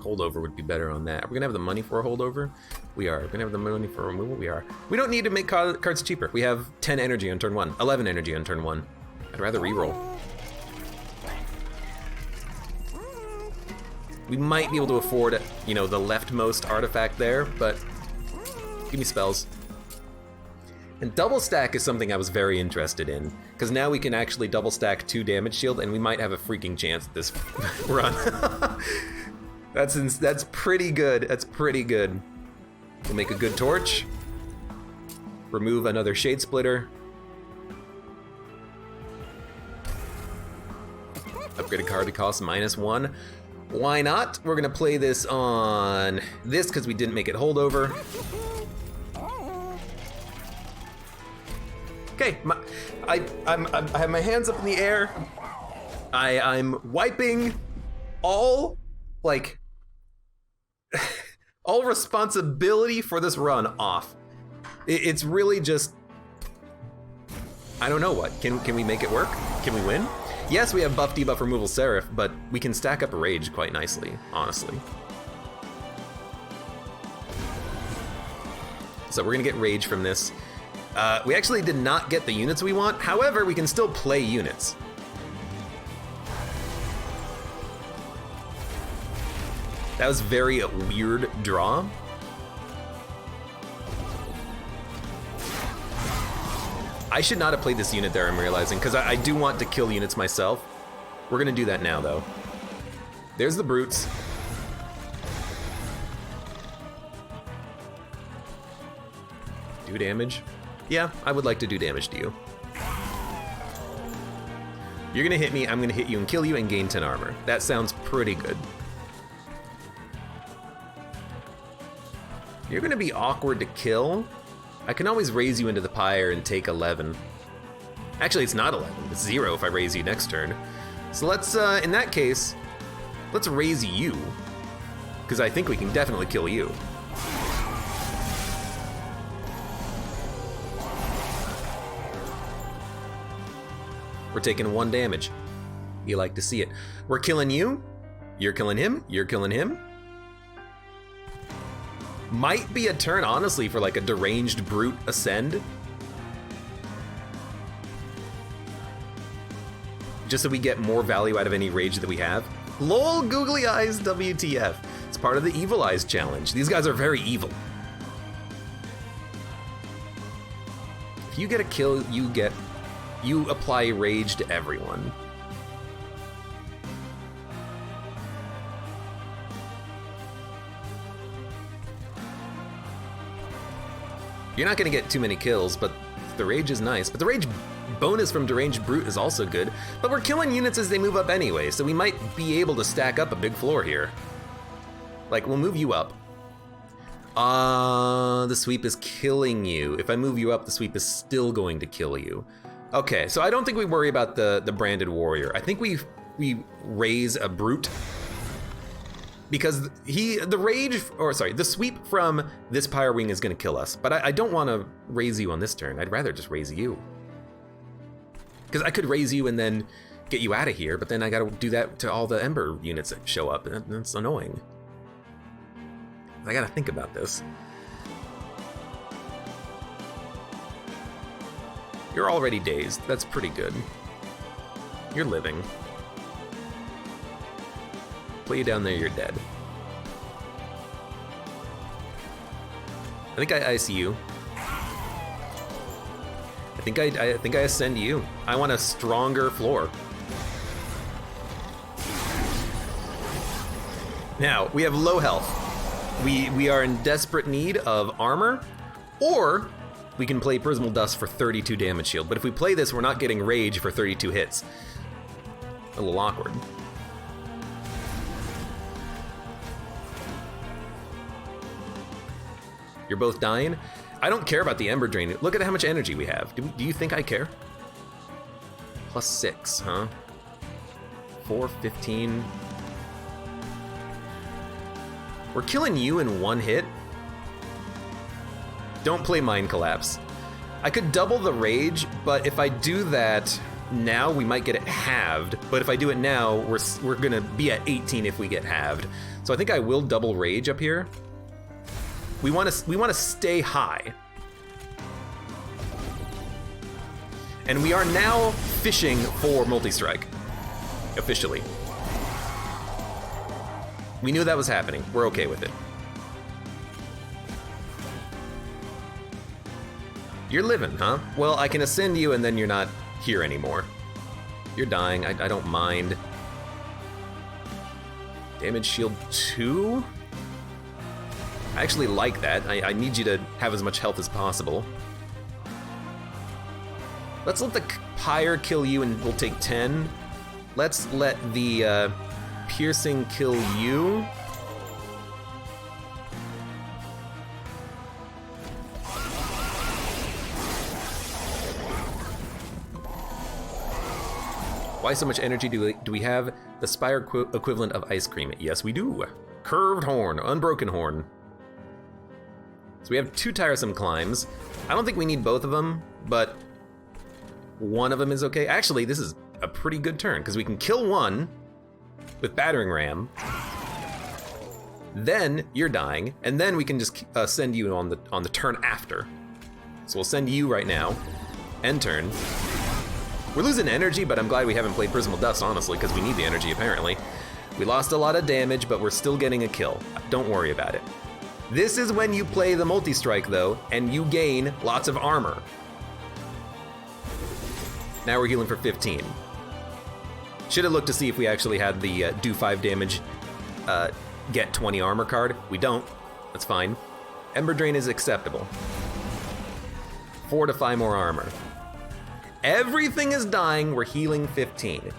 Holdover would be better on that. Are we gonna have the money for a holdover? We are. We're gonna have the money for removal? We are. We don't need to make cards cheaper. We have 10 energy on turn 1, 11 energy on turn 1. I'd rather reroll. We might be able to afford, you know, the leftmost artifact there, but give me spells. And double stack is something I was very interested in, because now we can actually double stack 2 damage shield, and we might have a freaking chance at this run. That's pretty good. That's pretty good. We'll make a good torch. Remove another Shade Splitter. Upgrade a card to cost -1. Why not? We're gonna play this on this because we didn't make it holdover. Okay, I have my hands up in the air. I'm wiping all, like, all responsibility for this run off. It's really just, I don't know what. Can we make it work? Can we win? Yes, we have buff debuff removal Seraph, but we can stack up rage quite nicely, honestly. so we're gonna get rage from this. We actually did not get the units we want. However, we can still play units. That was very weird draw. I should not have played this unit there, I'm realizing, because I do want to kill units myself. We're gonna do that now, though. There's the brutes. Do damage? Yeah, I would like to do damage to you. You're gonna hit me, I'm gonna hit you and kill you and gain 10 armor. That sounds pretty good. You're gonna be awkward to kill. I can always raise you into the pyre and take 11. Actually, it's not 11, it's 0 if I raise you next turn. So let's, in that case, let's raise you, because I think we can definitely kill you. We're taking 1 damage. You like to see it. We're killing you, you're killing him, you're killing him. Might be a turn, honestly, for like a deranged brute ascend. Just so we get more value out of any rage that we have. LOL, googly eyes, WTF. It's part of the Evil Eyes challenge. These guys are very evil. If you get a kill, you apply rage to everyone. You're not gonna get too many kills, but the rage is nice. But the rage bonus from Deranged Brute is also good. But we're killing units as they move up anyway, so we might be able to stack up a big floor here. Like, we'll move you up. The sweep is killing you. If I move you up, the sweep is still going to kill you. Okay, so I don't think we worry about the branded warrior. I think we raise a brute. Because the sweep from this Pyre Wing is gonna kill us. But I don't wanna raise you on this turn. I'd rather just raise you. Because I could raise you and then get you out of here, but then I gotta do that to all the Ember units that show up, and that's annoying. I gotta think about this. You're already dazed. That's pretty good. You're living. Put you down there, you're dead. I think I ice you. I think I ascend you. I want a stronger floor. Now, we have low health. We are in desperate need of armor, or we can play Prismal Dust for 32 damage shield. But if we play this, we're not getting rage for 32 hits. A little awkward. You're both dying? I don't care about the Ember Drain. Look at how much energy we have. Do you think I care? +6, huh? 4, 15. We're killing you in 1 hit? Don't play Mind Collapse. I could double the rage, but if I do that now, we might get it halved. But if I do it now, we're gonna be at 18 if we get halved. So I think I will double rage up here. We want to stay high. And we are now fishing for multi-strike, officially. We knew that was happening. We're okay with it. You're living, huh? Well, I can ascend you and then you're not here anymore. You're dying, I don't mind. Damage shield 2? I actually like that. I need you to have as much health as possible. Let's let the Pyre kill you and we'll take 10. Let's let the Piercing kill you. Why so much energy do we have? The Spire equivalent of ice cream. Yes, we do. Curved horn, unbroken horn. So we have 2 tiresome climbs. I don't think we need both of them, but one of them is okay. Actually, this is a pretty good turn because we can kill one with Battering Ram. then you're dying, and then we can just send you on the turn after. So we'll send you right now, end turn. We're losing energy, but I'm glad we haven't played Prismal Dust, honestly, because we need the energy, apparently. We lost a lot of damage, but we're still getting a kill. Don't worry about it. This is when you play the multi-strike, though, and you gain lots of armor. Now we're healing for 15. Should have looked to see if we actually had the do 5 damage, get 20 armor card. We don't. That's fine. Ember Drain is acceptable. 4 to 5 more armor. Everything is dying, we're healing 15.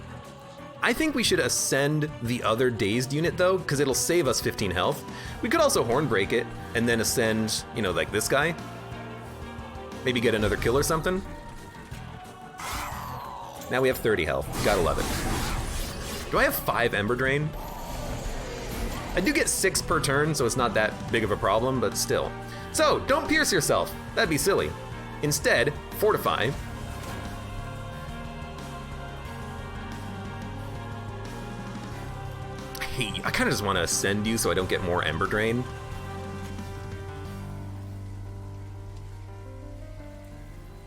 I think we should ascend the other dazed unit though, because it'll save us 15 health. We could also horn break it and then ascend, you know, like this guy. Maybe get another kill or something. Now we have 30 health, got 11. Do I have 5 Ember Drain? I do get 6 per turn, so it's not that big of a problem, but still. So, don't pierce yourself, that'd be silly. Instead, fortify. I kind of just want to ascend you so I don't get more Ember Drain.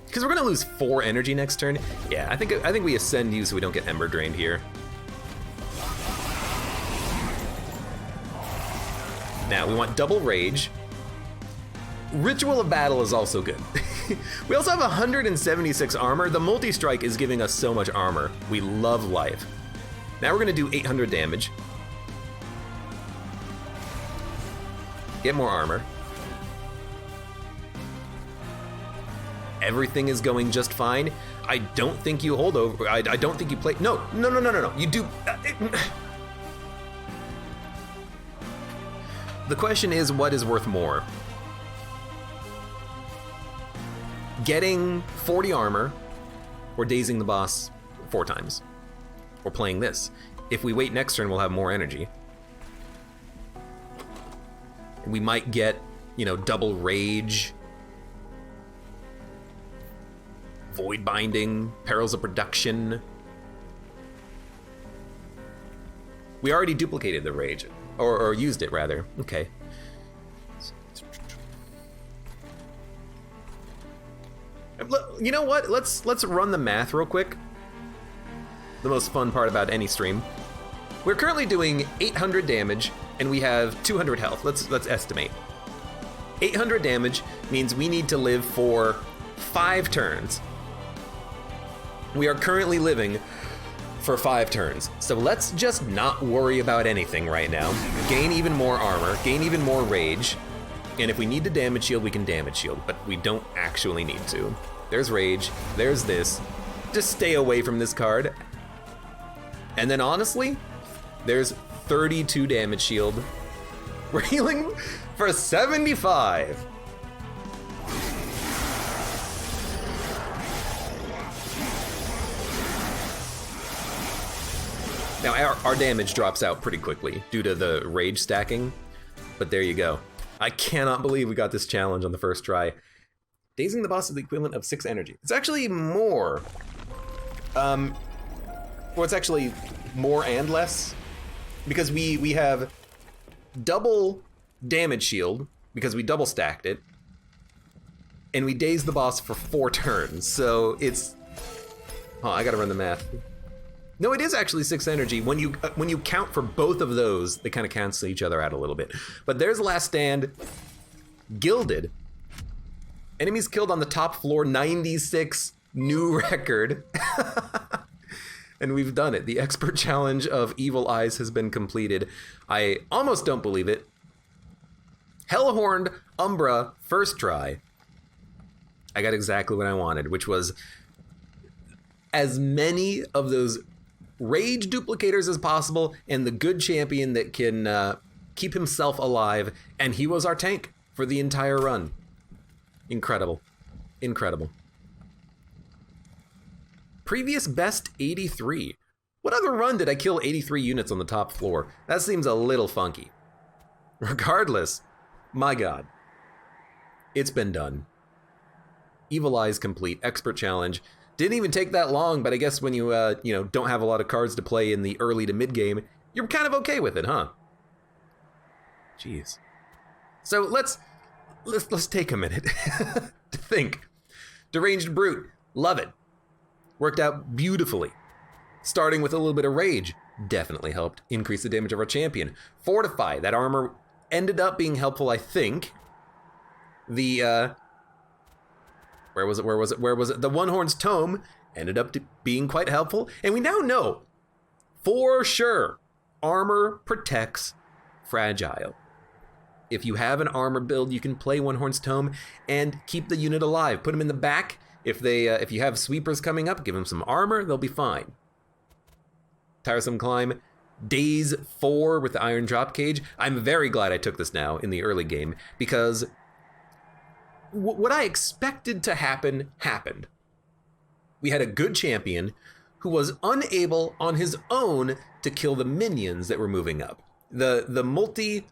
Because we're going to lose 4 energy next turn. Yeah, I think we ascend you so we don't get Ember Drained here. Now, we want double Rage. Ritual of Battle is also good. We also have 176 armor. The multi-strike is giving us so much armor. We love life. Now we're going to do 800 damage. Get more armor. Everything is going just fine. I don't think you hold over. I don't think you play. No. You do. The question is, what is worth more? Getting 40 armor or dazing the boss 4 times. Or playing this. If we wait next turn, we'll have more energy. We might get, you know, double Rage, Void Binding, Perils of Production. We already duplicated the Rage, or used it rather. Okay. You know what? Let's run the math real quick. The most fun part about any stream. We're currently doing 800 damage, and we have 200 health. Let's estimate. 800 damage means we need to live for 5 turns. We are currently living for 5 turns. So let's just not worry about anything right now. Gain even more armor, gain even more rage, and if we need to damage shield, we can damage shield, but we don't actually need to. There's rage, there's this. Just stay away from this card. And then honestly, there's 32 damage shield. We're healing for 75. Now our damage drops out pretty quickly due to the rage stacking, but there you go. I cannot believe we got this challenge on the first try. Dazing the boss is the equivalent of 6 energy. It's actually more. Well, it's actually more and less. Because we have double damage shield, because we double stacked it, and we daze the boss for 4 turns, so it's... Oh, I gotta run the math. No, it is actually 6 energy. When you count for both of those, they kind of cancel each other out a little bit. But there's Last Stand. Gilded. Enemies killed on the top floor, 96. New record. And we've done it. The expert challenge of Evil Eyes has been completed. I almost don't believe it. Hellhorned Umbra, first try. I got exactly what I wanted, which was as many of those rage duplicators as possible and the good champion that can keep himself alive. And he was our tank for the entire run. Incredible. Incredible. Previous best 83. What other run did I kill 83 units on the top floor? That seems a little funky. Regardless, my god. It's been done. Evil Eyes complete, expert challenge. Didn't even take that long, but I guess when you don't have a lot of cards to play in the early to mid game, you're kind of okay with it, huh? Jeez. So let's take a minute to think. Deranged Brute, love it. Worked out beautifully. Starting with a little bit of Rage, definitely helped increase the damage of our champion. Fortify, that armor ended up being helpful, I think. The, where was it? The One Horn's Tome ended up being quite helpful. And we now know, for sure, armor protects Fragile. If you have an armor build, you can play One Horn's Tome and keep the unit alive. Put them in the back. If you have sweepers coming up, give them some armor, they'll be fine. Tiresome Climb, Daze 4 with the Iron Drop Cage. I'm very glad I took this now in the early game, because what I expected to happen, happened. We had a good champion who was unable on his own to kill the minions that were moving up. The multi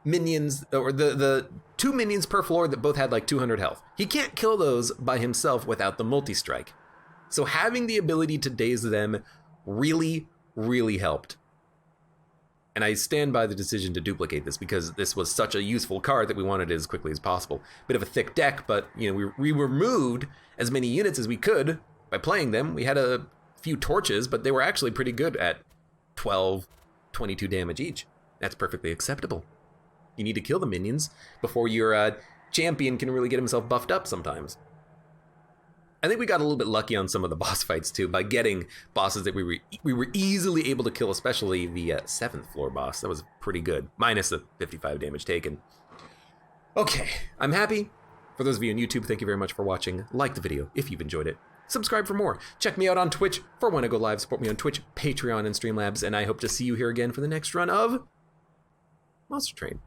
minions, or the 2 minions per floor that both had like 200 health. He can't kill those by himself without the multi-strike. So having the ability to daze them really, really helped. And I stand by the decision to duplicate this because this was such a useful card that we wanted it as quickly as possible. Bit of a thick deck, but we removed as many units as we could by playing them. We had a few torches, but they were actually pretty good at 12, 22 damage each. That's perfectly acceptable. You need to kill the minions before your champion can really get himself buffed up sometimes. I think we got a little bit lucky on some of the boss fights too, by getting bosses that we were easily able to kill, especially the 7th floor boss. That was pretty good, minus the 55 damage taken. Okay, I'm happy. For those of you on YouTube, thank you very much for watching. Like the video if you've enjoyed it. Subscribe for more. Check me out on Twitch for when I go live. Support me on Twitch, Patreon, and Streamlabs, and I hope to see you here again for the next run of Monster Train.